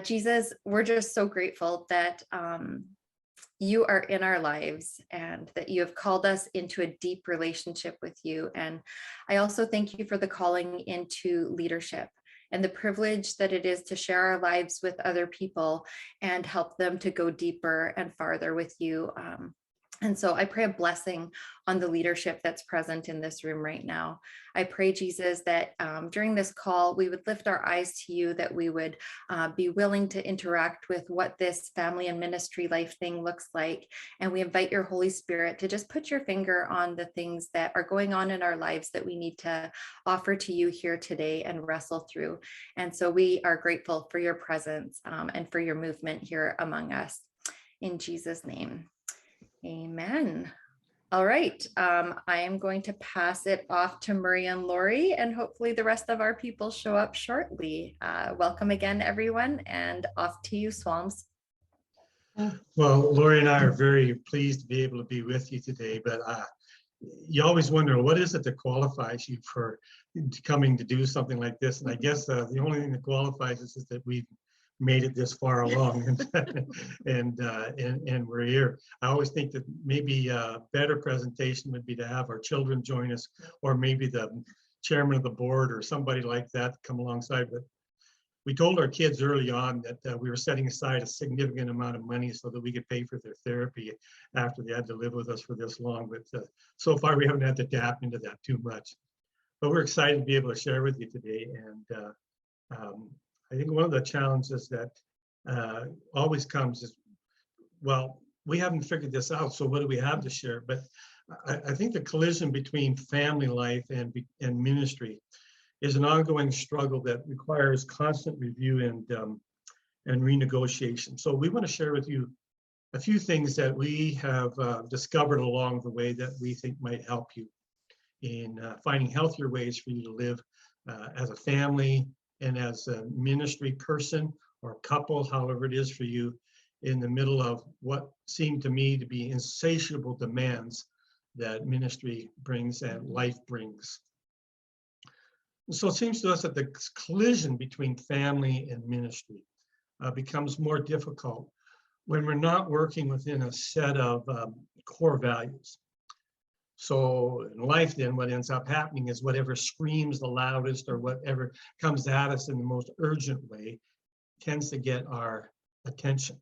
Jesus, we're just so grateful that you are in our lives and that you have called us into a deep relationship with you. And I also thank you for the calling into leadership and the privilege that it is to share our lives with other people and help them to go deeper and farther with you. And so I pray a blessing on the leadership that's present in this room right now. I pray, Jesus, that during this call, we would lift our eyes to you, that we would be willing to interact with what this family and ministry life thing looks like. And we invite your Holy Spirit to just put your finger on the things that are going on in our lives that we need to offer to you here today and wrestle through. And so we are grateful for your presence and for your movement here among us. In Jesus' name. Amen. All right. I am going to pass it off to Murray and Lorrie, and hopefully the rest of our people show up shortly. Welcome again, everyone, and off to you, Swams. Well, Lorrie and I are very pleased to be able to be with you today, but you always wonder, what is it that qualifies you for coming to do something like this? And I guess the only thing that qualifies us is that we've made it this far along and we're here. I always think that maybe a better presentation would be to have our children join us, or maybe the chairman of the board or somebody like that come alongside. But we told our kids early on that we were setting aside a significant amount of money so that we could pay for their therapy after they had to live with us for this long. But so far we haven't had to tap into that too much. But we're excited to be able to share with you today. And I think one of the challenges that always comes is, well, we haven't figured this out, so what do we have to share? But I think the collision between family life and ministry is an ongoing struggle that requires constant review and renegotiation. So we want to share with you a few things that we have discovered along the way that we think might help you in finding healthier ways for you to live as a family and as a ministry person or couple, however it is for you, in the middle of what seemed to me to be insatiable demands that ministry brings and life brings. So it seems to us that the collision between family and ministry becomes more difficult when we're not working within a set of core values. So in life, then, what ends up happening is whatever screams the loudest or whatever comes at us in the most urgent way tends to get our attention.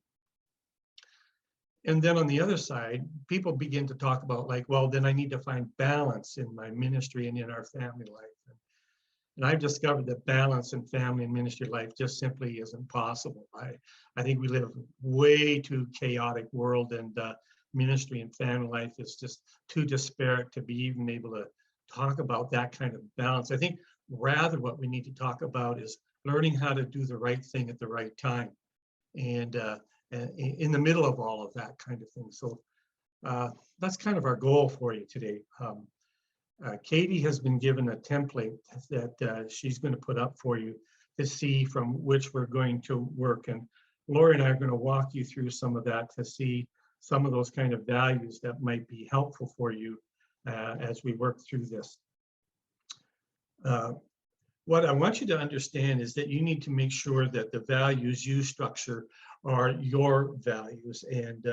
And then on the other side, people begin to talk about, like, well, then I need to find balance in my ministry and in our family life. And I've discovered that balance in family and ministry life just simply isn't possible. I think we live in a way too chaotic world, and ministry and family life is just too disparate to be even able to talk about that kind of balance. I think rather what we need to talk about is learning how to do the right thing at the right time, and in the middle of all of that kind of thing. So that's kind of our goal for you today. Katie has been given a template that she's going to put up for you to see from which we're going to work. And Lorrie and I are going to walk you through some of that to see some of those kind of values that might be helpful for you as we work through this. What I want you to understand is that you need to make sure that the values you structure are your values, and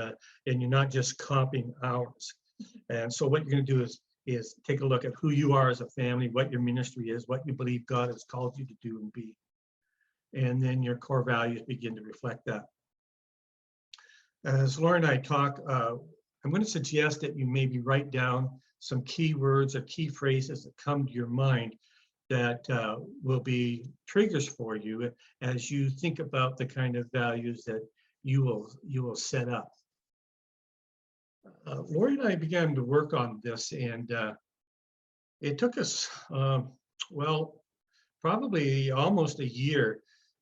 you're not just copying ours. And so what you're going to do is take a look at who you are as a family, what your ministry is, what you believe God has called you to do and be. And then your core values begin to reflect that. As Lorrie and I talk, I'm going to suggest that you maybe write down some key words or key phrases that come to your mind that will be triggers for you as you think about the kind of values that you will set up. Lorrie and I began to work on this, and it took us, well, probably almost a year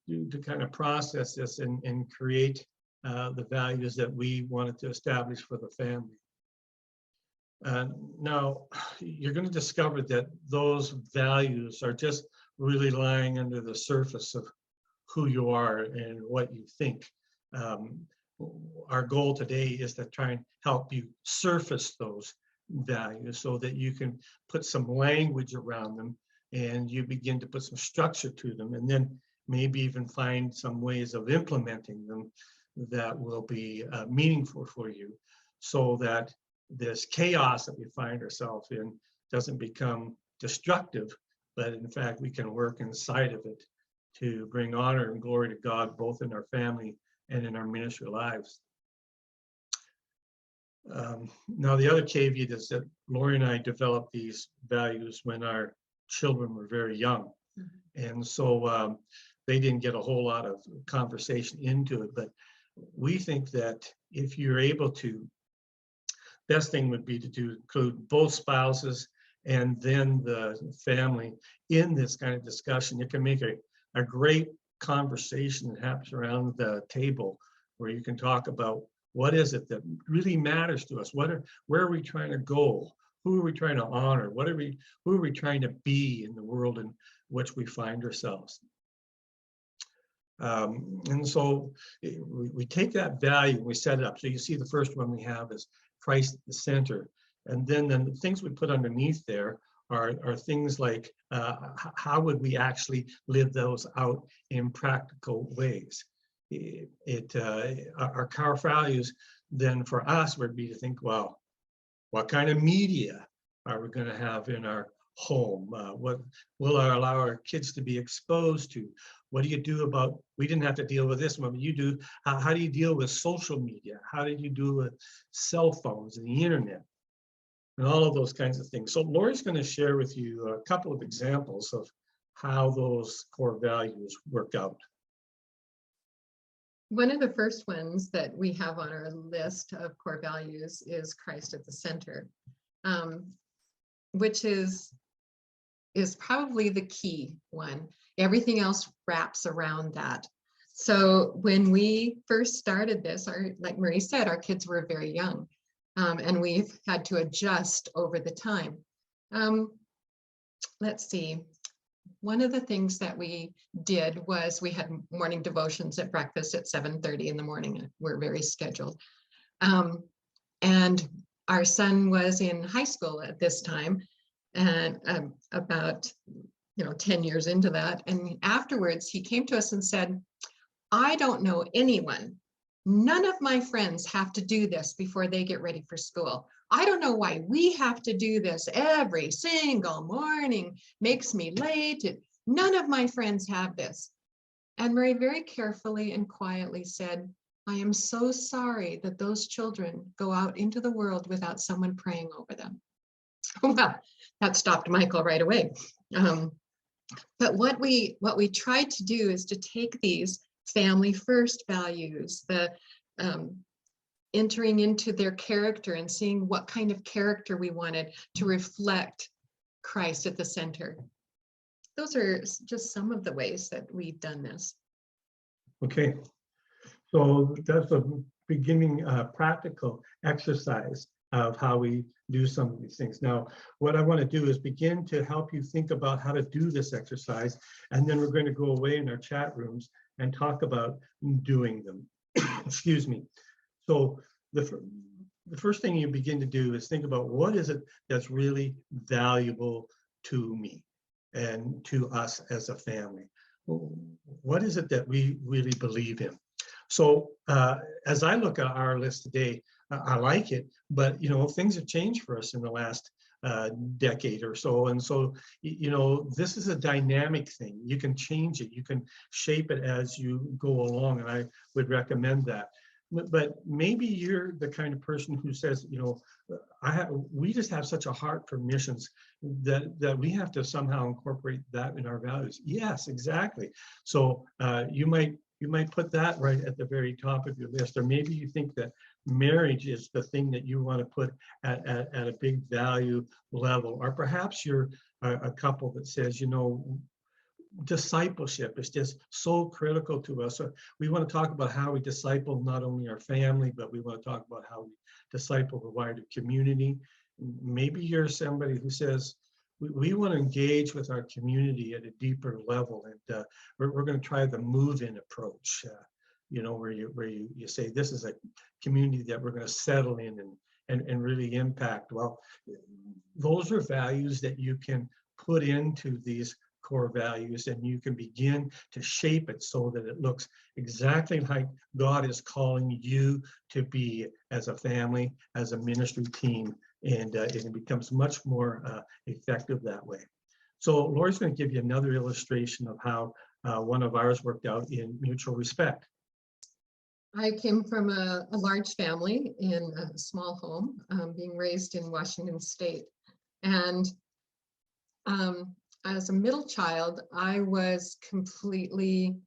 to kind of process this and create the values that we wanted to establish for the family. Now, you're going to discover that those values are just really lying under the surface of who you are and what you think. Our goal today is to try and help you surface those values so that you can put some language around them and you begin to put some structure to them. And then maybe even find some ways of implementing them that will be meaningful for you, so that this chaos that we find ourselves in doesn't become destructive, but in fact, we can work inside of it to bring honor and glory to God, both in our family and in our ministry lives. Now, the other caveat is that Lorrie and I developed these values when our children were very young. And so they didn't get a whole lot of conversation into it. But we think that if you're able to, best thing would be to include both spouses and then the family in this kind of discussion. It can make a great conversation that happens around the table, where you can talk about what is it that really matters to us? Where are we trying to go? Who are we trying to honor? Who are we trying to be in the world in which we find ourselves? And so we take that value and we set it up. So you see the first one we have is Christ at the center. And then the things we put underneath there are things like how would we actually live those out in practical ways? Our core values then for us would be to think, well, what kind of media are we going to have in our home? What will allow our kids to be exposed to? What do you do about, we didn't have to deal with this one, but you do, how do you deal with social media? How did you do with cell phones and the internet? And all of those kinds of things. So Lorrie's going to share with you a couple of examples of how those core values work out. One of the first ones that we have on our list of core values is Christ at the center, which is probably the key one. Everything else wraps around that. So when we first started this, like Marie said, our kids were very young, and we've had to adjust over the time. Let's see. One of the things that we did was we had morning devotions at breakfast at 7:30 in the morning. We're very scheduled. And our son was in high school at this time, and about 10 years into that. And afterwards, he came to us and said, I don't know anyone. None of my friends have to do this before they get ready for school. I don't know why we have to do this every single morning. Makes me late. None of my friends have this. And Marie very carefully and quietly said, I am so sorry that those children go out into the world without someone praying over them. Well, that stopped Michael right away. But what we tried to do is to take these family first values, the entering into their character and seeing what kind of character we wanted to reflect Christ at the center. Those are just some of the ways that we've done this. Okay, so that's a beginning practical exercise of how we do some of these things. Now, what I want to do is begin to help you think about how to do this exercise, and then we're going to go away in our chat rooms and talk about doing them. Excuse me. So the first thing you begin to do is think about what is it that's really valuable to me and to us as a family. What is it that we really believe in? So as I look at our list today, I like it, but things have changed for us in the last decade or so. And so, this is a dynamic thing. You can change it, you can shape it as you go along, and I would recommend that. But maybe you're the kind of person who says, we just have such a heart for missions that we have to somehow incorporate that in our values. Yes, exactly. So you might put that right at the very top of your list, or maybe you think that marriage is the thing that you want to put at a big value level, or perhaps you're a couple that says, discipleship is just so critical to us. So we want to talk about how we disciple not only our family, but we want to talk about how we disciple the wider community. Maybe you're somebody who says, we want to engage with our community at a deeper level, and we're going to try the move-in approach, where you say, this is a community that we're going to settle in and really impact. Well, those are values that you can put into these core values, and you can begin to shape it so that it looks exactly like God is calling you to be as a family, as a ministry team, and it becomes much more effective that way. So Lori's going to give you another illustration of how one of ours worked out in mutual respect. I came from a large family in a small home, being raised in Washington State. And as a middle child, I was completely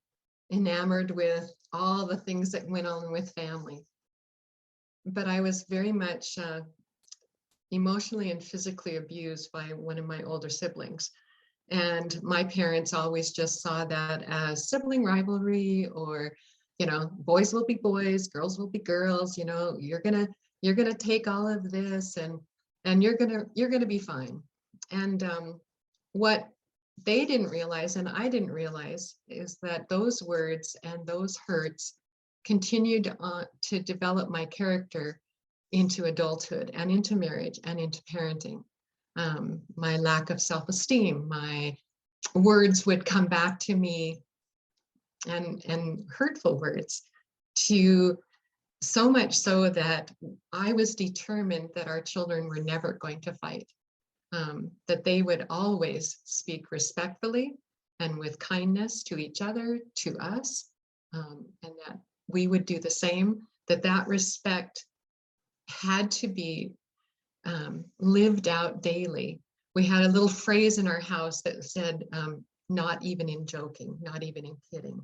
enamored with all the things that went on with family. But I was very much emotionally and physically abused by one of my older siblings. And my parents always just saw that as sibling rivalry, or, you know, boys will be boys, girls will be girls, you know, you're gonna take all of this and you're gonna be fine. And what they didn't realize, and I didn't realize, is that those words and those hurts continued to develop my character into adulthood and into marriage and into parenting. My lack of self-esteem, my words would come back to me, and hurtful words, to so much so that I was determined that our children were never going to fight, that they would always speak respectfully and with kindness to each other, to us, and that we would do the same, that respect had to be lived out daily. We had a little phrase in our house that said, not even in joking, not even in kidding.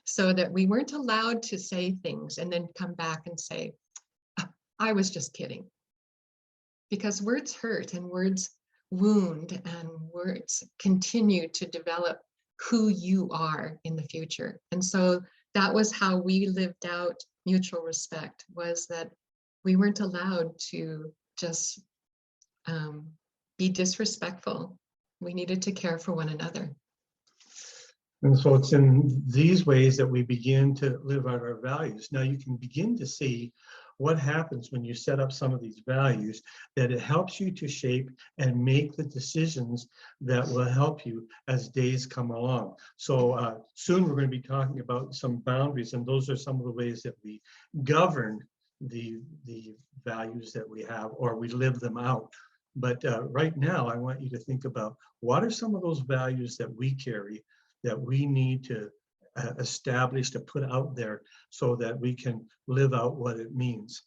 So that we weren't allowed to say things and then come back and say, I was just kidding. Because words hurt and words wound and words continue to develop who you are in the future. And so that was how we lived out mutual respect, was that we weren't allowed to just be disrespectful. We needed to care for one another. And so it's in these ways that we begin to live out our values. Now you can begin to see what happens when you set up some of these values, that it helps you to shape and make the decisions that will help you as days come along. So soon we're going to be talking about some boundaries, and those are some of the ways that we govern the values that we have, or we live them out. But right now, I want you to think about, what are some of those values that we carry that we need to establish, to put out there, so that we can live out what it means.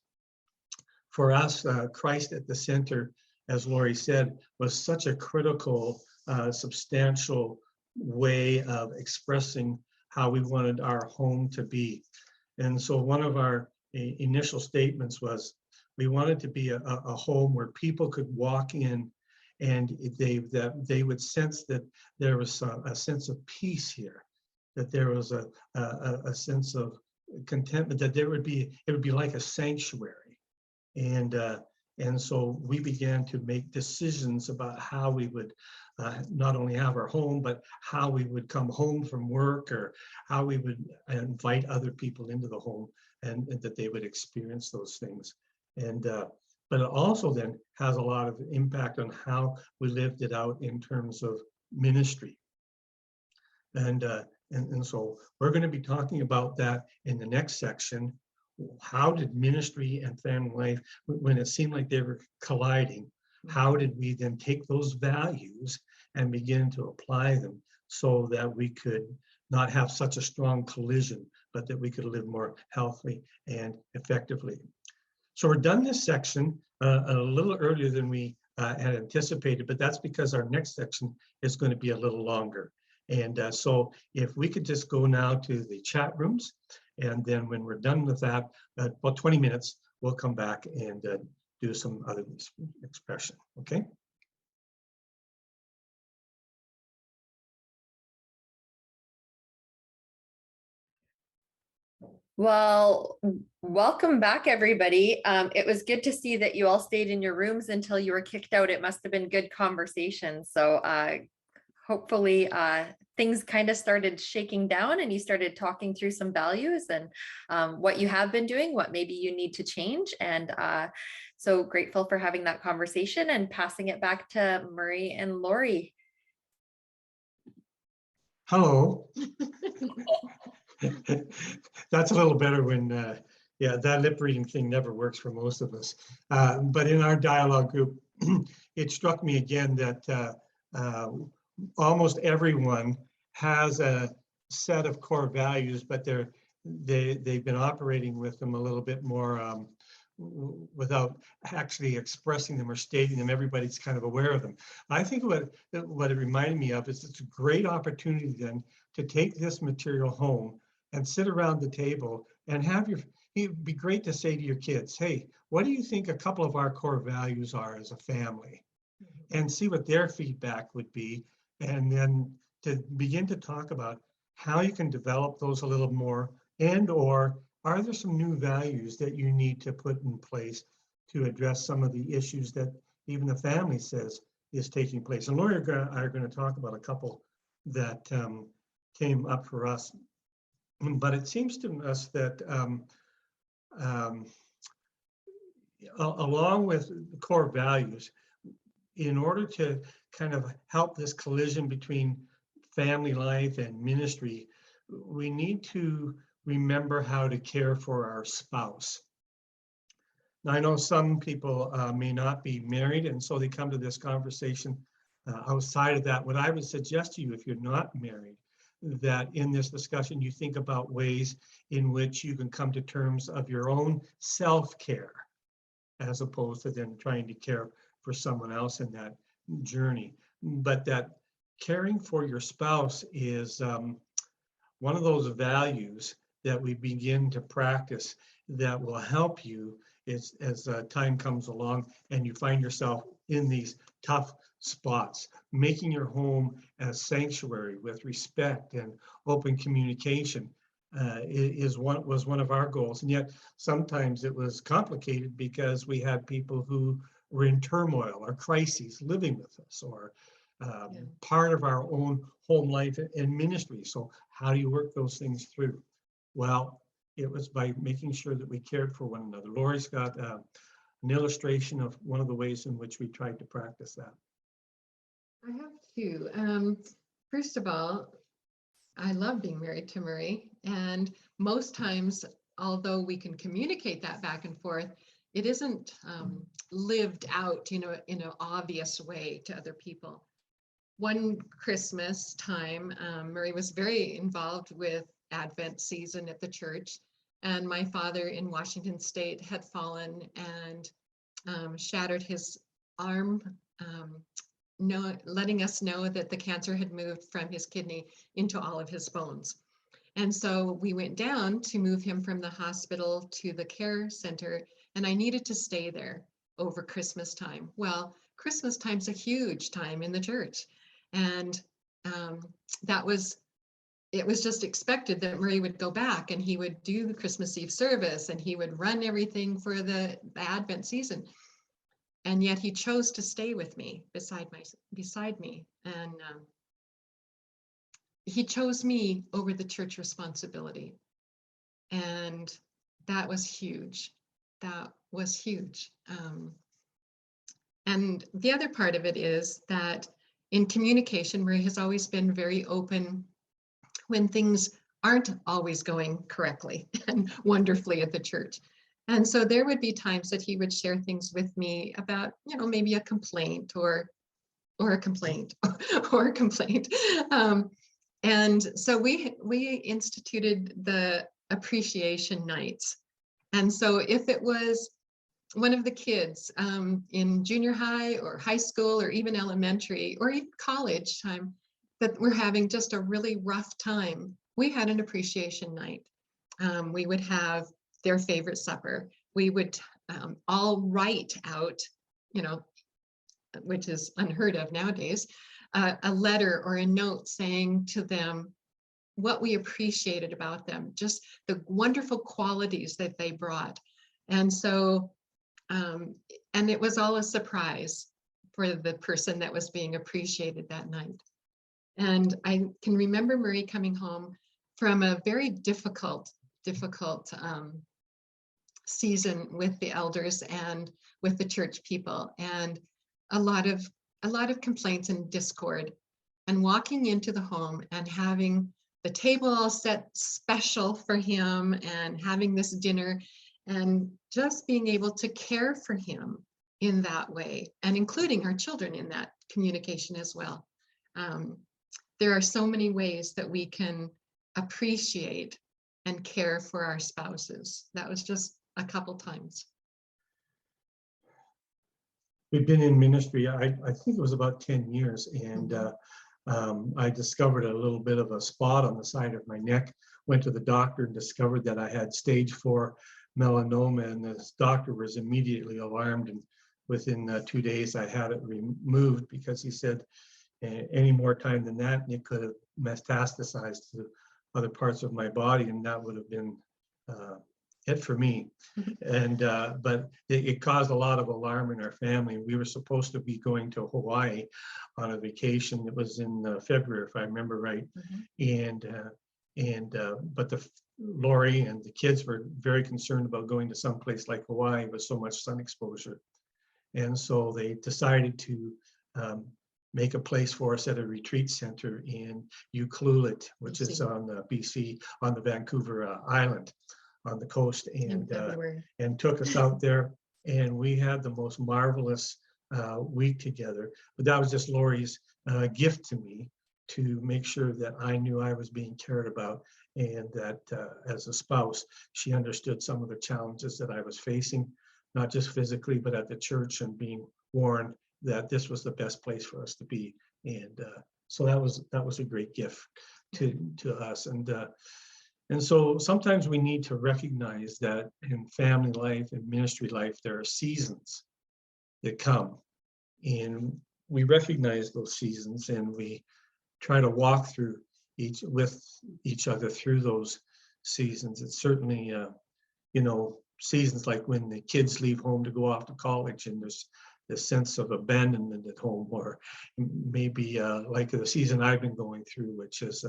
For us, Christ at the center, as Lorrie said, was such a critical, substantial way of expressing how we wanted our home to be. And so one of our initial statements was, we wanted to be a home where people could walk in and they would sense that there was a sense of peace here, that there was a sense of contentment, that it would be like a sanctuary. And so we began to make decisions about how we would not only have our home, but how we would come home from work, or how we would invite other people into the home, and that they would experience those things. And but it also then has a lot of impact on how we lived it out in terms of ministry. And so we're going to be talking about that in the next section. How did ministry and family life, when it seemed like they were colliding, how did we then take those values and begin to apply them so that we could not have such a strong collision, but that we could live more healthily and effectively? So we're done this section a little earlier than we had anticipated, but that's because our next section is going to be a little longer. And so if we could just go now to the chat rooms, and then when we're done with that, about 20 minutes, we'll come back and do some other expression, okay? Well, welcome back, everybody. It was good to see that you all stayed in your rooms until you were kicked out. It must have been good conversation. So hopefully things kind of started shaking down and you started talking through some values and what you have been doing, what maybe you need to change. And so grateful for having that conversation, and passing it back to Murray and Lorrie. Hello. That's a little better when, yeah, that lip reading thing never works for most of us. But in our dialogue group, it struck me again that almost everyone has a set of core values, but they've been operating with them a little bit more without actually expressing them or stating them. Everybody's kind of aware of them. I think what it reminded me of is it's a great opportunity then to take this material home and sit around the table and have it'd be great to say to your kids, hey, what do you think a couple of our core values are as a family? And see what their feedback would be. And then to begin to talk about how you can develop those a little more, and or are there some new values that you need to put in place to address some of the issues that even the family says is taking place? And Lorrie and I are going to talk about a couple that came up for us. But it seems to us that along with the core values, in order to kind of help this collision between family life and ministry, we need to remember how to care for our spouse. Now, I know some people may not be married, and so they come to this conversation outside of that. What I would suggest to you, if you're not married, that in this discussion, you think about ways in which you can come to terms of your own self-care, as opposed to then trying to care for someone else in that journey. But that caring for your spouse is one of those values that we begin to practice that will help you as time comes along and you find yourself in these tough spots. Making your home a sanctuary with respect and open communication was one of our goals. And yet sometimes it was complicated because we had people who were in turmoil or crises living with us, or part of our own home life and ministry. So how do you work those things through? Well, it was by making sure that we cared for one another. Lorrie's got an illustration of one of the ways in which we tried to practice that. I have two. First of all, I love being married to Murray, and most times, although we can communicate that back and forth, it isn't lived out, in an obvious way to other people. One Christmas time, Murray was very involved with Advent season at the church, and my father in Washington State had fallen and shattered his arm, letting us know that the cancer had moved from his kidney into all of his bones. And so we went down to move him from the hospital to the care center, and I needed to stay there over Christmas time. Well, Christmas time's a huge time in the church, and it was just expected that Murray would go back and he would do the Christmas Eve service and he would run everything for the Advent season. And yet he chose to stay with me beside me. And he chose me over the church responsibility. And that was huge. That was huge. And the other part of it is that in communication, Murray has always been very open when things aren't always going correctly and wonderfully at the church. And so there would be times that he would share things with me about, maybe a complaint or a complaint or a complaint. And so we instituted the appreciation nights. And so if it was one of the kids in junior high or high school or even elementary or even college time that we're having just a really rough time, we had an appreciation night. We would have their favorite supper. We would all write out, which is unheard of nowadays, a letter or a note saying to them what we appreciated about them, just the wonderful qualities that they brought. And so, and it was all a surprise for the person that was being appreciated that night. And I can remember Murray coming home from a very difficult season with the elders and with the church people, and a lot of complaints and discord. and walking into the home and having the table all set special for him and having this dinner and just being able to care for him in that way and including our children in that communication as well. There are so many ways that we can appreciate and care for our spouses. That was just a couple times. We've been in ministry, I think it was about 10 years, and I discovered a little bit of a spot on the side of my neck, went to the doctor and discovered that I had stage 4 melanoma, and this doctor was immediately alarmed, and within 2 days I had it removed because he said any more time than that and it could have metastasized to other parts of my body, and that would have been it for me. And but it caused a lot of alarm in our family. We were supposed to be going to Hawaii on a vacation. It was in February, if I remember right. But Lorrie and the kids were very concerned about going to some place like Hawaii with so much sun exposure. And so they decided to make a place for us at a retreat center in Ucluelet, which is on the BC, on the Vancouver Island, on the coast, and took us out there. And we had the most marvelous week together. But that was just Lorrie's gift to me, to make sure that I knew I was being cared about, and that as a spouse, she understood some of the challenges that I was facing, not just physically, but at the church, and being warned that this was the best place for us to be. And so that was a great gift to us. And so sometimes we need to recognize that in family life and ministry life, there are seasons that come, and we recognize those seasons, and we try to walk through with each other through those seasons. It's certainly, seasons like when the kids leave home to go off to college, and there's the sense of abandonment at home, or maybe like the season I've been going through, which is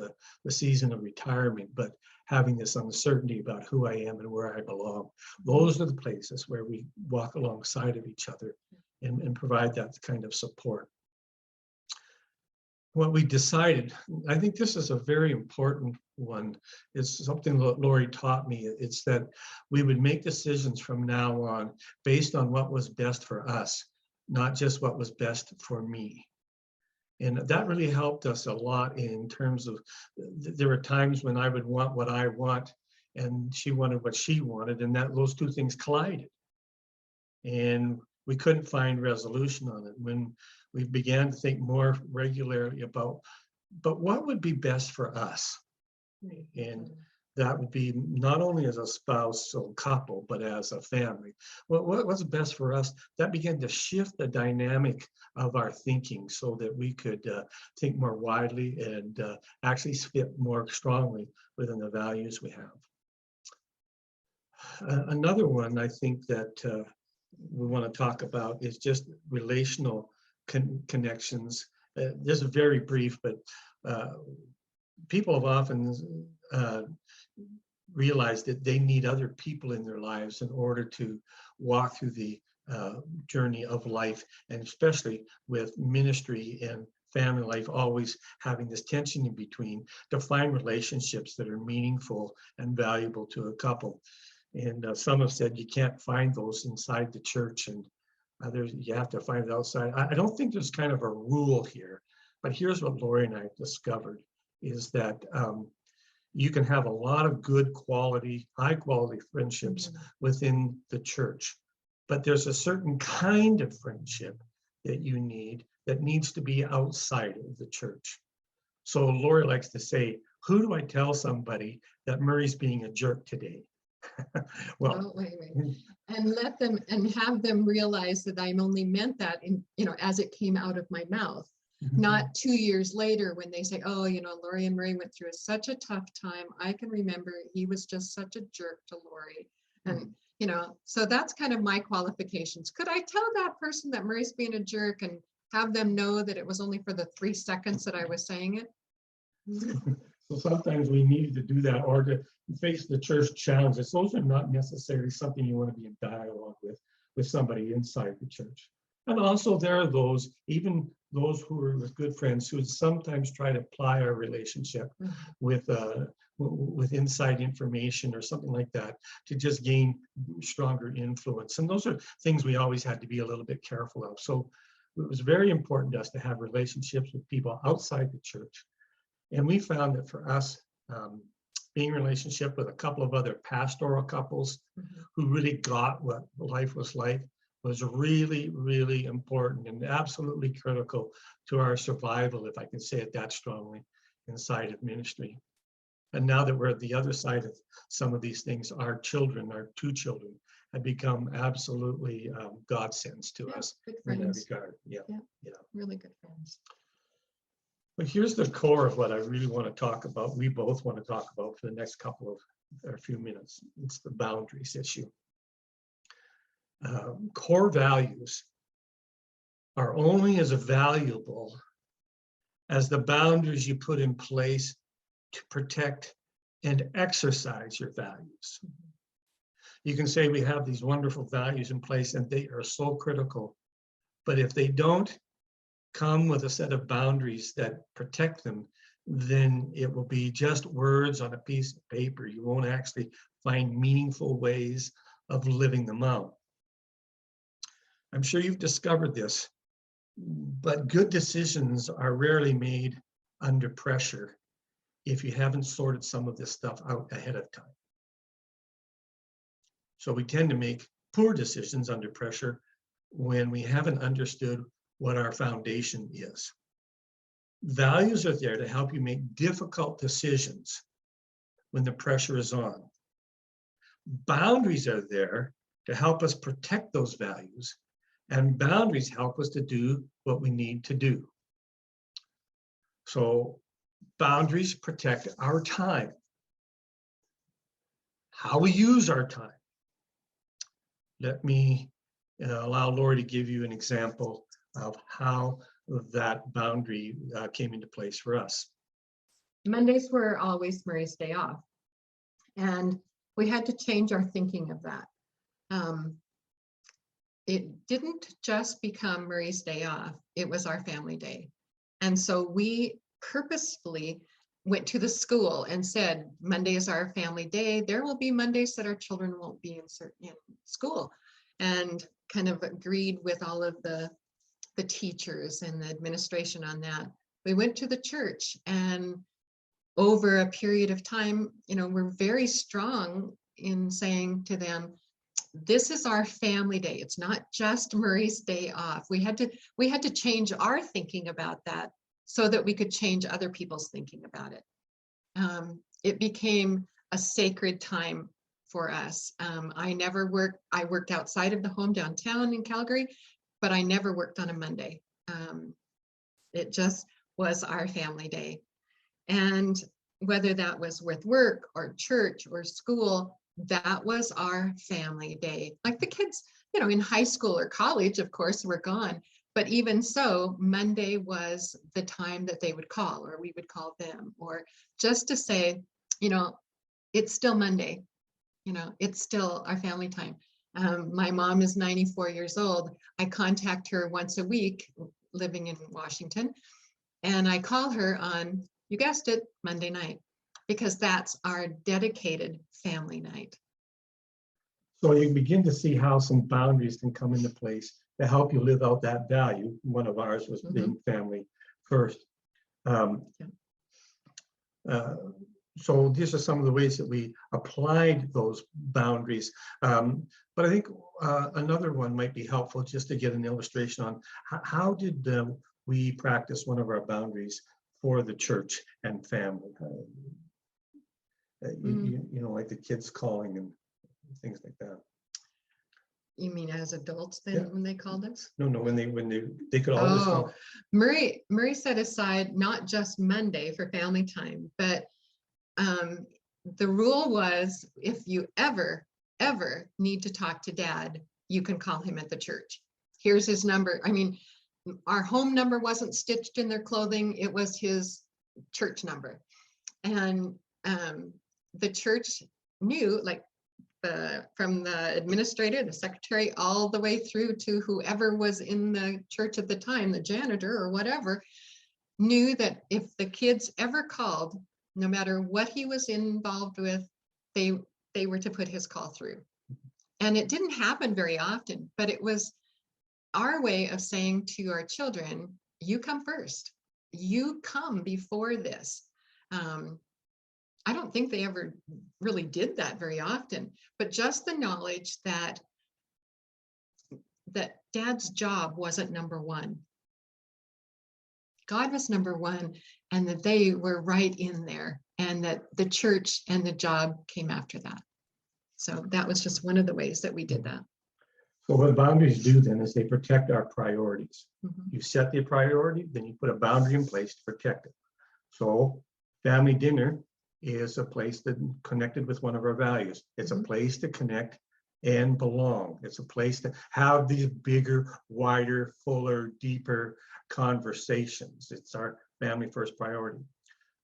the season of retirement, but having this uncertainty about who I am and where I belong. Those are the places where we walk alongside of each other and provide that kind of support. What we decided, I think this is a very important one. It's something that Lorrie taught me. It's that we would make decisions from now on based on what was best for us, not just what was best for me. And that really helped us a lot in terms of, there were times when I would want what I want and she wanted what she wanted, and that those two things collided. And we couldn't find resolution on it. When we began to think more regularly about, but what would be best for us? And that would be not only as a spouse or couple, but as a family. What's best for us? That began to shift the dynamic of our thinking so that we could think more widely and actually fit more strongly within the values we have. Another one I think that we want to talk about is just relational connections. This is very brief, but people have often realized that they need other people in their lives in order to walk through the journey of life, and especially with ministry and family life, always having this tension in between, to find relationships that are meaningful and valuable to a couple. And some have said you can't find those inside the church, and others you have to find it outside. I don't think there's kind of a rule here, but here's what Lorrie and I discovered, is that you can have a lot of good quality, high quality friendships within the church, but there's a certain kind of friendship that you need that needs to be outside of the church. So Lorrie likes to say, who do I tell somebody that Murray's being a jerk today? Well, wait. And let them, and have them realize that I only meant that in, as it came out of my mouth. Not 2 years later when they say, oh, Lorrie and Murray went through such a tough time. I can remember he was just such a jerk to Lorrie. And, so that's kind of my qualifications. Could I tell that person that Murray's being a jerk and have them know that it was only for the 3 seconds that I was saying it? So sometimes we need to do that, or to face the church challenges. Those are not necessarily something you want to be in dialogue with somebody inside the church. And also there are those, even those who were with good friends who would sometimes try to ply our relationship with inside information or something like that to just gain stronger influence. And those are things we always had to be a little bit careful of. So it was very important to us to have relationships with people outside the church. And we found that for us, being in relationship with a couple of other pastoral couples who really got what life was like was really, really important and absolutely critical to our survival, if I can say it that strongly, inside of ministry. And now that we're at the other side of some of these things, our children, our two children, have become absolutely godsends to us Good in that friends. regard. Yeah. Really good friends. But here's the core of what I really want to talk about. We both want to talk about for the next couple of or a few minutes. It's the boundaries issue. Core values are only as valuable as the boundaries you put in place to protect and exercise your values. You can say we have these wonderful values in place and they are so critical, but if they don't come with a set of boundaries that protect them, then it will be just words on a piece of paper. You won't actually find meaningful ways of living them out. I'm sure you've discovered this, but good decisions are rarely made under pressure if you haven't sorted some of this stuff out ahead of time. So we tend to make poor decisions under pressure when we haven't understood what our foundation is. Values are there to help you make difficult decisions when the pressure is on. Boundaries are there to help us protect those values, and boundaries help us to do what we need to do. So boundaries protect our time, how we use our time. Let me allow Lorrie to give you an example of how that boundary came into place for us. Mondays were always Murray's day off, and we had to change our thinking of that. It didn't just become Murray's day off, it was our family day. And so we purposefully went to the school and said, Monday is our family day. There will be Mondays that our children won't be in school, and kind of agreed with all of the teachers and the administration on that. We went to the church, and over a period of time, we're very strong in saying to them, this is our family day. It's not just Murray's day off. We had to change our thinking about that so that we could change other people's thinking about it. It became a sacred time for us. I worked outside of the home downtown in Calgary, but I never worked on a Monday. It just was our family day. And whether that was with work or church or school, that was our family day. Like the kids, in high school or college, of course, were gone. But even so, Monday was the time that they would call, or we would call them, or just to say, it's still Monday. It's still our family time. My mom is 94 years old. I contact her once a week, living in Washington, and I call her on, you guessed it, Monday night, because that's our dedicated family night. So you begin to see how some boundaries can come into place to help you live out that value. One of ours was being family first. So these are some of the ways that we applied those boundaries. But I think another one might be helpful just to get an illustration on how did we practice one of our boundaries for the church and family. Like the kids calling and things like that. You mean as adults then, when they called us? No, when they could always call. Murray set aside not just Monday for family time, but the rule was, if you ever need to talk to Dad, you can call him at the church. Here's his number. I mean, our home number wasn't stitched in their clothing. It was his church number. And the church knew, like, from the administrator, the secretary, all the way through to whoever was in the church at the time, the janitor or whatever, knew that if the kids ever called, no matter what he was involved with, they were to put his call through. And it didn't happen very often, but it was our way of saying to our children, you come first, you come before this. I don't think they ever really did that very often, but just the knowledge that dad's job wasn't number one. God was number one, and that they were right in there, and that the church and the job came after that. So that was just one of the ways that we did that. So what boundaries do then is they protect our priorities. Mhm. You set the priority, then you put a boundary in place to protect it. So family dinner is a place that connected with one of our values. It's a place to connect and belong. It's a place to have these bigger, wider, fuller, deeper conversations. It's our family first priority.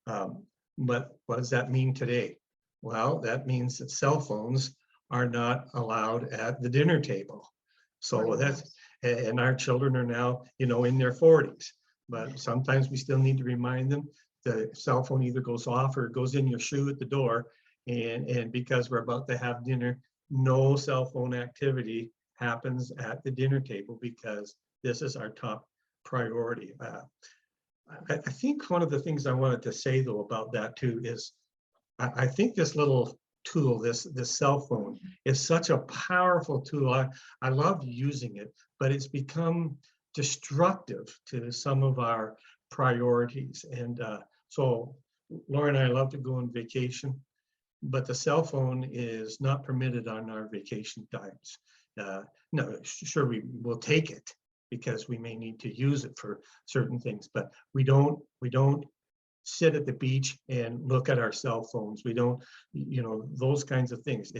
But what does that mean today? Well, that means that cell phones are not allowed at the dinner table. So that's, and our children are now, in their 40s, but sometimes we still need to remind them the cell phone either goes off or it goes in your shoe at the door. And because we're about to have dinner, no cell phone activity happens at the dinner table because this is our top priority. I think one of the things I wanted to say though about that too is I think this little tool, this cell phone, is such a powerful tool. I love using it, but it's become destructive to some of our priorities. And so Laura and I love to go on vacation, but the cell phone is not permitted on our vacation times. No, sure, we will take it because we may need to use it for certain things, but we don't sit at the beach and look at our cell phones. We don't, those kinds of things.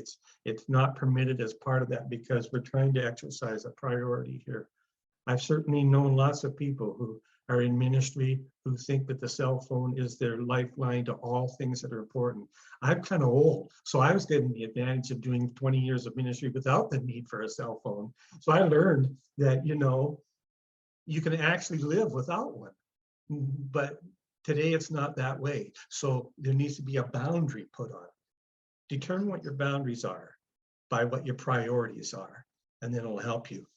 It's not permitted as part of that because we're trying to exercise a priority here. I've certainly known lots of people who are in ministry who think that the cell phone is their lifeline to all things that are important. I'm kind of old, so I was getting the advantage of doing 20 years of ministry without the need for a cell phone. So I learned that, you can actually live without one. But today it's not that way. So there needs to be a boundary put on it. Determine what your boundaries are by what your priorities are, and then it'll help you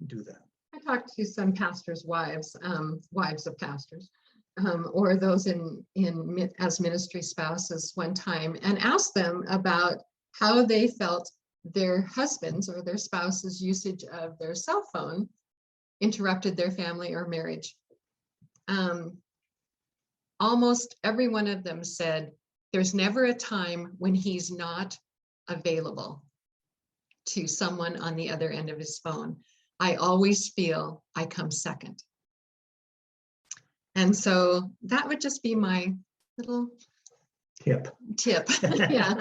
do that. I talked to some pastors' wives, wives of pastors, or those as ministry spouses one time, and asked them about how they felt their husbands or their spouses' usage of their cell phone interrupted their family or marriage. Almost every one of them said, there's never a time when he's not available to someone on the other end of his phone. I always feel I come second. And so that would just be my little Tip. Yeah,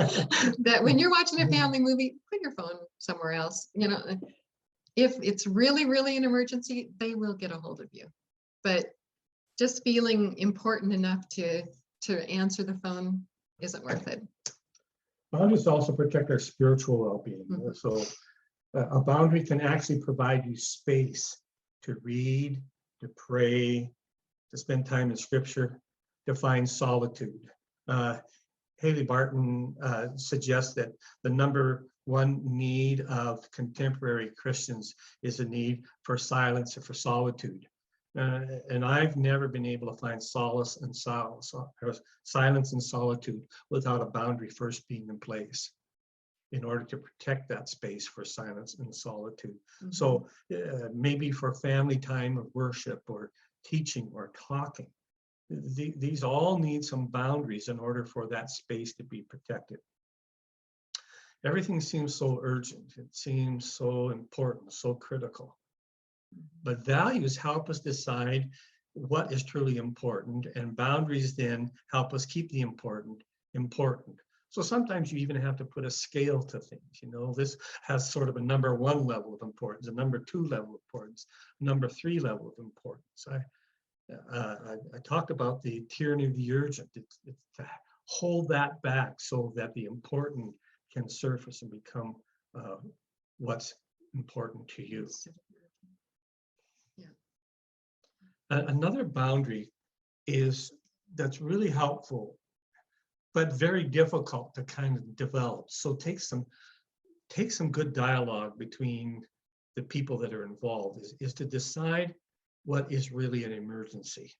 that when you're watching a family movie, put your phone somewhere else. If it's really, really an emergency, they will get a hold of you. But just feeling important enough to answer the phone isn't worth it. Boundaries also protect our spiritual well-being. Mm-hmm. So a boundary can actually provide you space to read, to pray, to spend time in scripture, to find solitude. Haley Barton suggests that the number one need of contemporary Christians is a need for silence or for solitude. And I've never been able to find solace and silence and solitude without a boundary first being in place in order to protect that space for silence and solitude. Mm-hmm. So maybe for family time of worship or teaching or talking, these all need some boundaries in order for that space to be protected. Everything seems so urgent. It seems so important, so critical. But values help us decide what is truly important, and boundaries then help us keep the important. So sometimes you even have to put a scale to things. This has sort of a number 1 level of importance, a number 2 level of importance, number 3 level of importance. I talked about the tyranny of the urgent. It's to hold that back so that the important can surface and become what's important to you. Another boundary is that's really helpful, but very difficult to kind of develop. So take some good dialogue between the people that are involved, is to decide what is really an emergency.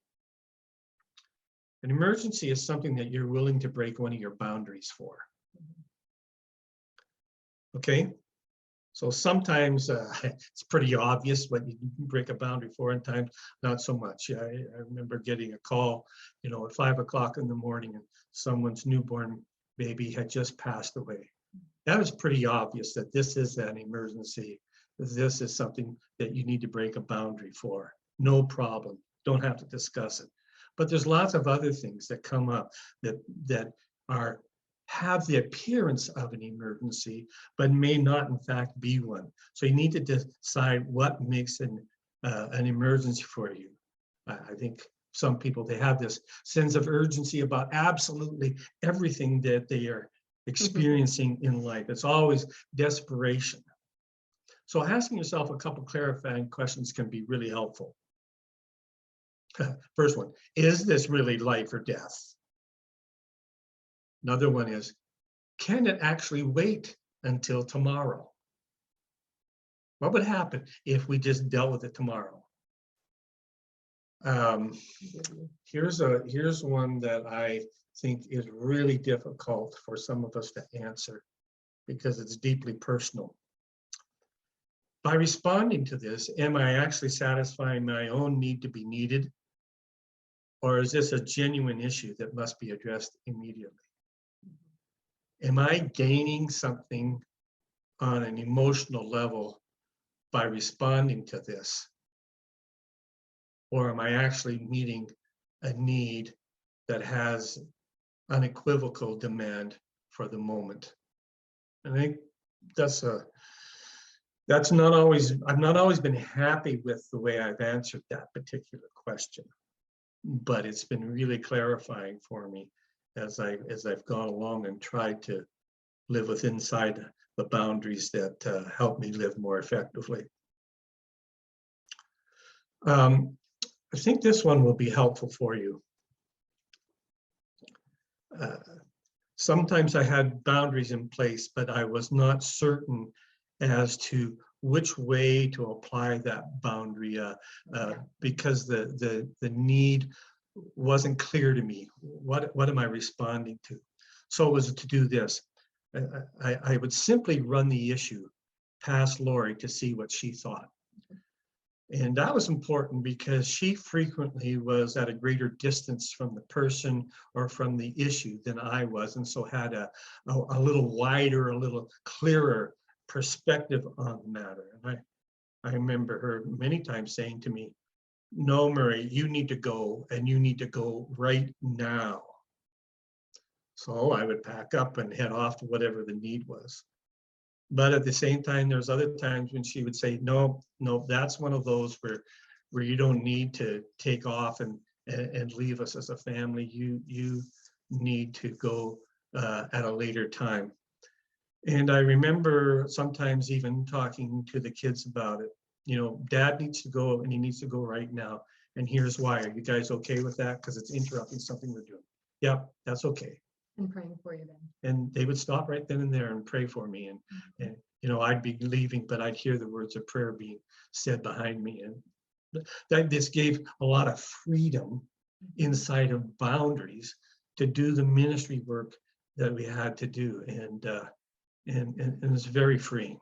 An emergency is something that you're willing to break one of your boundaries for. Okay? So sometimes it's pretty obvious what you break a boundary for, and times not so much. I remember getting a call, you know, at 5 o'clock in the morning, and someone's newborn baby had just passed away. That was pretty obvious that this is an emergency. This is something that you need to break a boundary for. No problem. Don't have to discuss it. But there's lots of other things that come up that have the appearance of an emergency, but may not in fact be one. So you need to decide what makes an emergency for you. I think some people, they have this sense of urgency about absolutely everything that they are experiencing in life. It's always desperation. So asking yourself a couple clarifying questions can be really helpful. First one, is this really life or death? Another one is, can it actually wait until tomorrow? What would happen if we just dealt with it tomorrow? Here's one that I think is really difficult for some of us to answer because it's deeply personal. By responding to this, am I actually satisfying my own need to be needed? Or is this a genuine issue that must be addressed immediately? Am I gaining something on an emotional level by responding to this? Or am I actually meeting a need that has unequivocal demand for the moment? And I think that's not always, I've not always been happy with the way I've answered that particular question, but it's been really clarifying for me as I've gone along and tried to live inside the boundaries that help me live more effectively. I think this one will be helpful for you. Sometimes I had boundaries in place, but I was not certain as to which way to apply that boundary because the need wasn't clear to me. What am I responding to? So it was to do this. I would simply run the issue past Lorrie to see what she thought. And that was important because she frequently was at a greater distance from the person or from the issue than I was, and so had a little wider, a little clearer perspective on the matter. And I remember her many times saying to me, "No, Murray, you need to go, and you need to go right now." So I would pack up and head off to whatever the need was. But at the same time, there's other times when she would say, no, that's one of those where you don't need to take off and leave us as a family. You need to go at a later time. And I remember sometimes even talking to the kids about it. You know, Dad needs to go, and he needs to go right now. And here's why. Are you guys okay with that? Because it's interrupting something we're doing. Yep, that's okay. And praying for you then. And they would stop right then and there and pray for me. And you know, I'd be leaving, but I'd hear the words of prayer being said behind me. And this gave a lot of freedom inside of boundaries to do the ministry work that we had to do. And it's very freeing.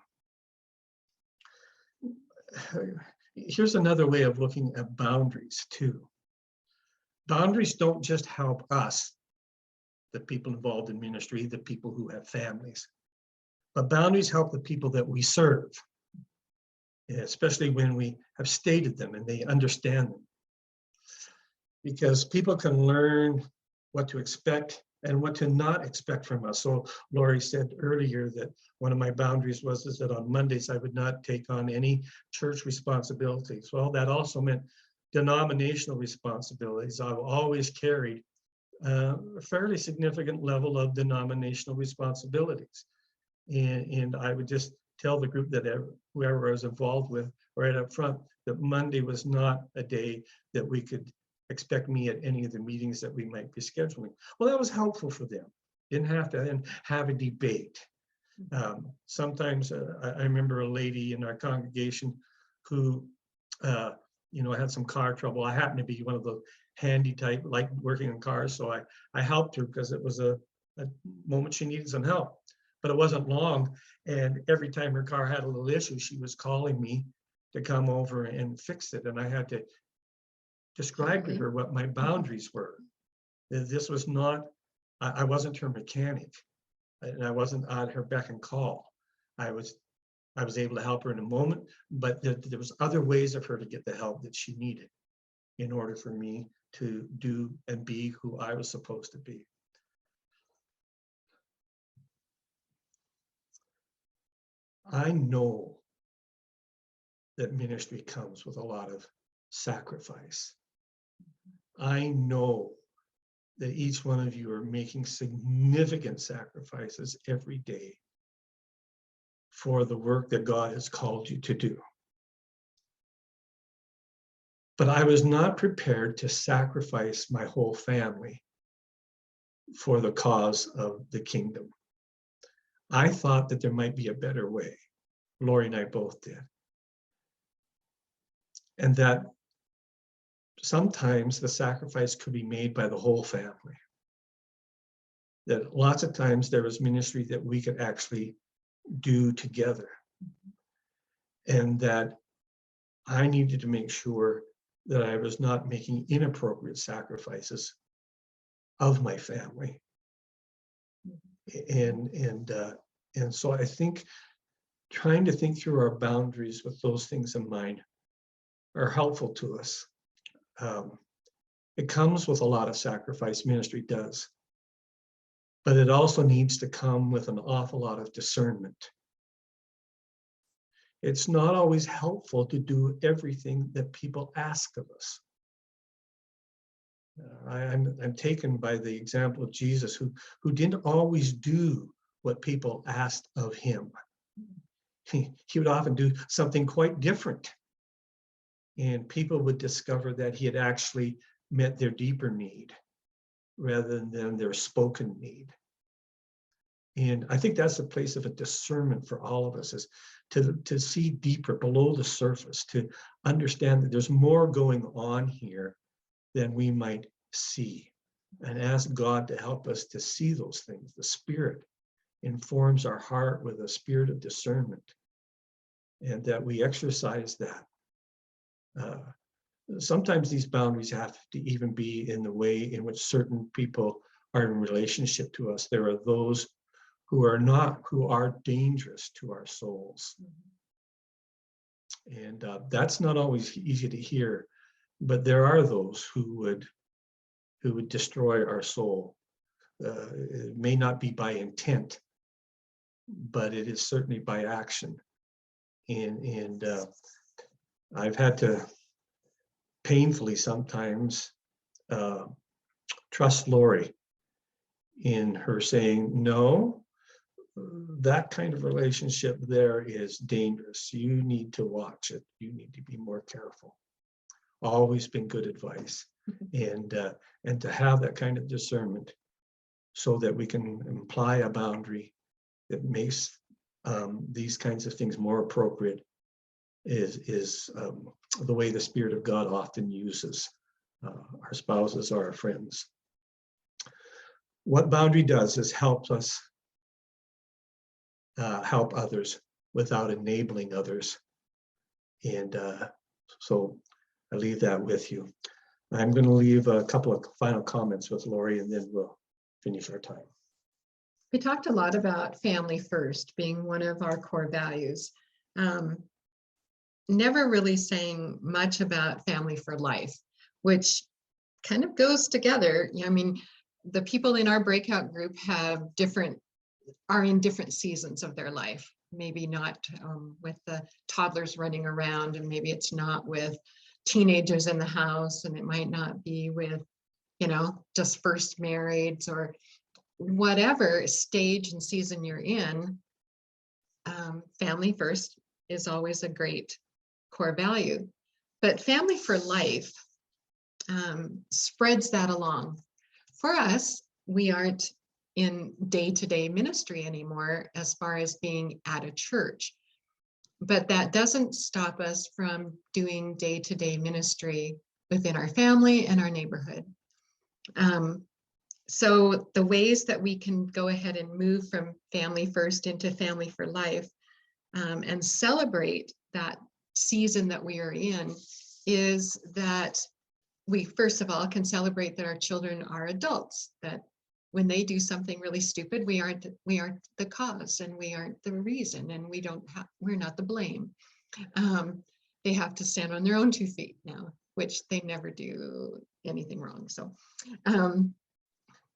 Here's another way of looking at boundaries too. Boundaries don't just help us, the people involved in ministry, the people who have families, but boundaries help the people that we serve, especially when we have stated them and they understand them. Because people can learn what to expect and what to not expect from us. So Lorrie said earlier that one of my boundaries was that on Mondays I would not take on any church responsibilities. Well, that also meant denominational responsibilities. I've always carried a fairly significant level of denominational responsibilities. And I would just tell the group that whoever I was involved with right up front, that Monday was not a day that we could expect me at any of the meetings that we might be scheduling. Well, that was helpful for them. Didn't have to then have a debate. Sometimes I remember a lady in our congregation who, had some car trouble. I happened to be one of the handy type, like working in cars. So I helped her because it was a moment she needed some help, but it wasn't long. And every time her car had a little issue, she was calling me to come over and fix it. And I had to describe to her what my boundaries were. This was not, I wasn't her mechanic, and I wasn't on her beck and call. I was able to help her in a moment, but there was other ways of her to get the help that she needed in order for me to do and be who I was supposed to be. I know that ministry comes with a lot of sacrifice. I know that each one of you are making significant sacrifices every day for the work that God has called you to do. But I was not prepared to sacrifice my whole family for the cause of the kingdom. I thought that there might be a better way. Lorrie and I both did. And that sometimes the sacrifice could be made by the whole family. That lots of times there was ministry that we could actually do together. And that I needed to make sure that I was not making inappropriate sacrifices of my family. And so I think trying to think through our boundaries with those things in mind are helpful to us. It comes with a lot of sacrifice, ministry does, but it also needs to come with an awful lot of discernment. It's not always helpful to do everything that people ask of us. I'm taken by the example of Jesus, who didn't always do what people asked of him. He would often do something quite different. And people would discover that he had actually met their deeper need rather than their spoken need. And I think that's a place of a discernment for all of us, is to see deeper below the surface, to understand that there's more going on here than we might see, and ask God to help us to see those things. The Spirit informs our heart with a spirit of discernment, and that we exercise that. Sometimes these boundaries have to even be in the way in which certain people are in relationship to us. There are those who are dangerous to our souls. And that's not always easy to hear, but there are those who would destroy our soul. It may not be by intent, but it is certainly by action. And I've had to painfully sometimes trust Lorrie in her saying, no, that kind of relationship there is dangerous. You need to watch it. You need to be more careful. Always been good advice. And to have that kind of discernment so that we can imply a boundary that makes these kinds of things more appropriate is the way the Spirit of God often uses our spouses or our friends. What boundary does is help us help others without enabling others. And so I leave that with you. I'm going to leave a couple of final comments with Lorrie, and then we'll finish our time. We talked a lot about family first being one of our core values. Never really saying much about family for life, which kind of goes together. I mean, the people in our breakout group are in different seasons of their life. Maybe not with the toddlers running around, and maybe it's not with teenagers in the house, and it might not be with, just first marrieds, or whatever stage and season you're in. family first is always a great core value, but family for life spreads that along. For us, we aren't in day-to-day ministry anymore as far as being at a church, but that doesn't stop us from doing day-to-day ministry within our family and our neighborhood. So the ways that we can go ahead and move from family first into family for life and celebrate that season that we are in is that we first of all can celebrate that our children are adults, that when they do something really stupid, we aren't the cause and we aren't the reason, and we're not the blame. They have to stand on their own 2 feet now, which they never do anything wrong. So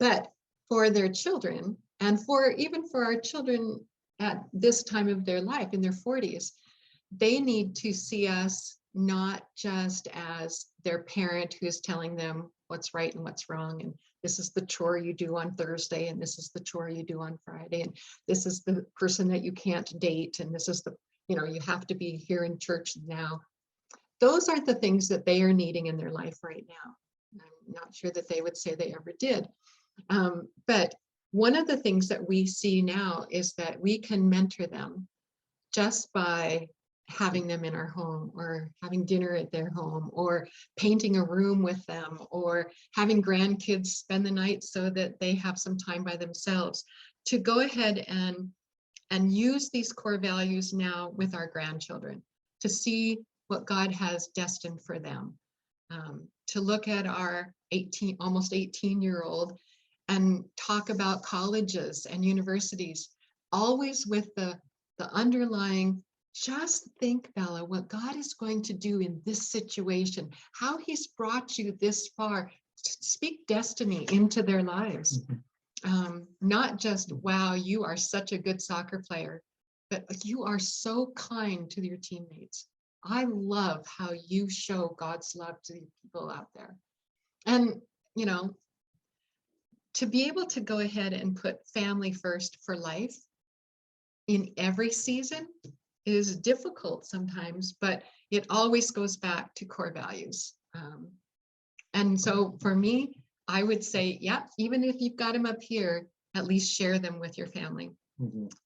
but for their children, and even for our children at this time of their life in their 40s, they need to see us not just as their parent who is telling them what's right and what's wrong, and this is the chore you do on Thursday, and this is the chore you do on Friday, and this is the person that you can't date, and this is the, you have to be here in church now. Those aren't the things that they are needing in their life right now. I'm not sure that they would say they ever did. But one of the things that we see now is that we can mentor them just by having them in our home, or having dinner at their home, or painting a room with them, or having grandkids spend the night so that they have some time by themselves, to go ahead and use these core values now with our grandchildren, to see what God has destined for them, to look at our almost 18-year-old and talk about colleges and universities, always with the underlying, just think, Bella, what God is going to do in this situation, how he's brought you this far. Speak destiny into their lives. Not just, wow, you are such a good soccer player, but you are so kind to your teammates. I love how you show God's love to the people out there. And, to be able to go ahead and put family first for life in every season is difficult sometimes, but it always goes back to core values. And so for me, I would say, yeah, even if you've got them up here, at least share them with your family.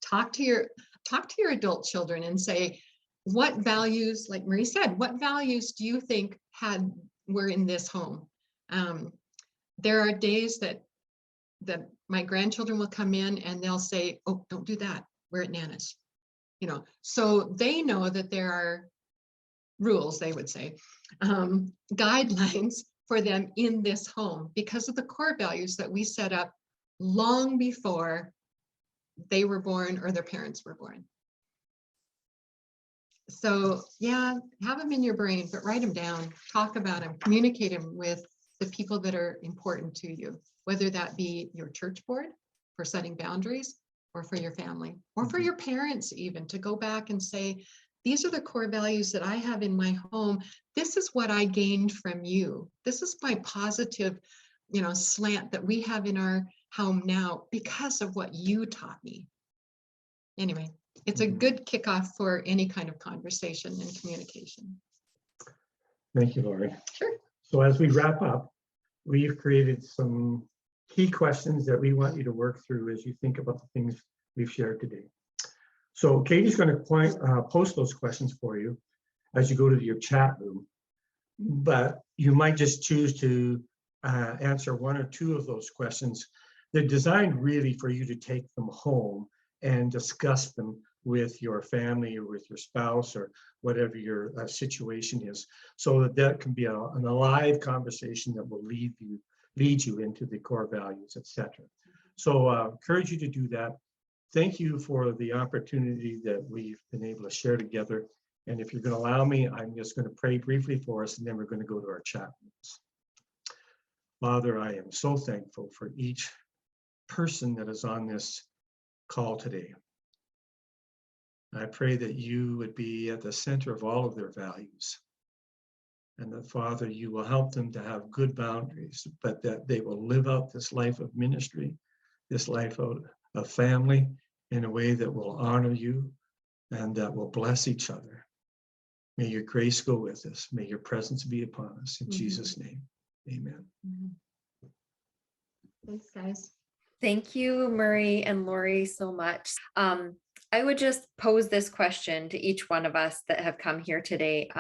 Talk to your adult children and say, what values, like Marie said, what values do you think were in this home? There are days that my grandchildren will come in and they'll say, oh, don't do that, we're at Nana's. So they know that there are rules, they would say, guidelines for them in this home because of the core values that we set up long before they were born or their parents were born. So yeah, have them in your brain, but write them down, talk about them, communicate them with the people that are important to you, whether that be your church board for setting boundaries, or for your family, or for your parents even, to go back and say, these are the core values that I have in my home. This is what I gained from you. This is my positive, slant that we have in our home now because of what you taught me. Anyway, it's a good kickoff for any kind of conversation and communication. Thank you, Lorrie. Sure. So as we wrap up, we've created some key questions that we want you to work through as you think about the things we've shared today. So Katie's going to post those questions for you as you go to your chat room, but you might just choose to answer one or two of those questions. They're designed really for you to take them home and discuss them with your family or with your spouse or whatever your situation is, so that can be an alive conversation that will lead you into the core values, etc. So encourage you to do that. Thank you for the opportunity that we've been able to share together. And if you're going to allow me, I'm just going to pray briefly for us, and then we're going to go to our chat rooms. Father, I am so thankful for each person that is on this call today. I pray that you would be at the center of all of their values, and that, Father, you will help them to have good boundaries, but that they will live out this life of ministry, this life of family, in a way that will honor you, and that we'll bless each other. May your grace go with us. May your presence be upon us. In Jesus' name, amen. Thanks, guys. Thank you, Murray and Lorrie, so much. I would just pose this question to each one of us that have come here today.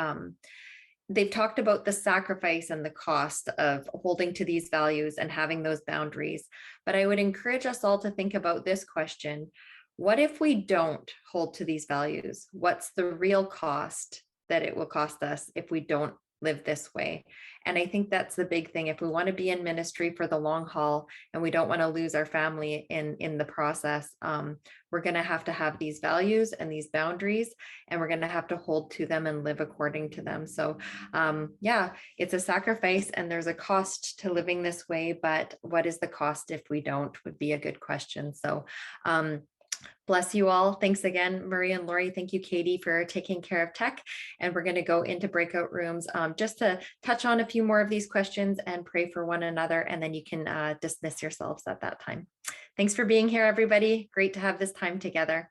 They've talked about the sacrifice and the cost of holding to these values and having those boundaries. But I would encourage us all to think about this question. What if we don't hold to these values? What's the real cost that it will cost us if we don't live this way? And I think that's the big thing. If we want to be in ministry for the long haul and we don't want to lose our family in the process, we're going to have these values and these boundaries, and we're going to have to hold to them and live according to them. So yeah, it's a sacrifice and there's a cost to living this way, but what is the cost if we don't would be a good question. So bless you all. Thanks again, Murray and Lorrie. Thank you, Katie, for taking care of tech. And we're going to go into breakout rooms just to touch on a few more of these questions and pray for one another. And then you can dismiss yourselves at that time. Thanks for being here, everybody. Great to have this time together.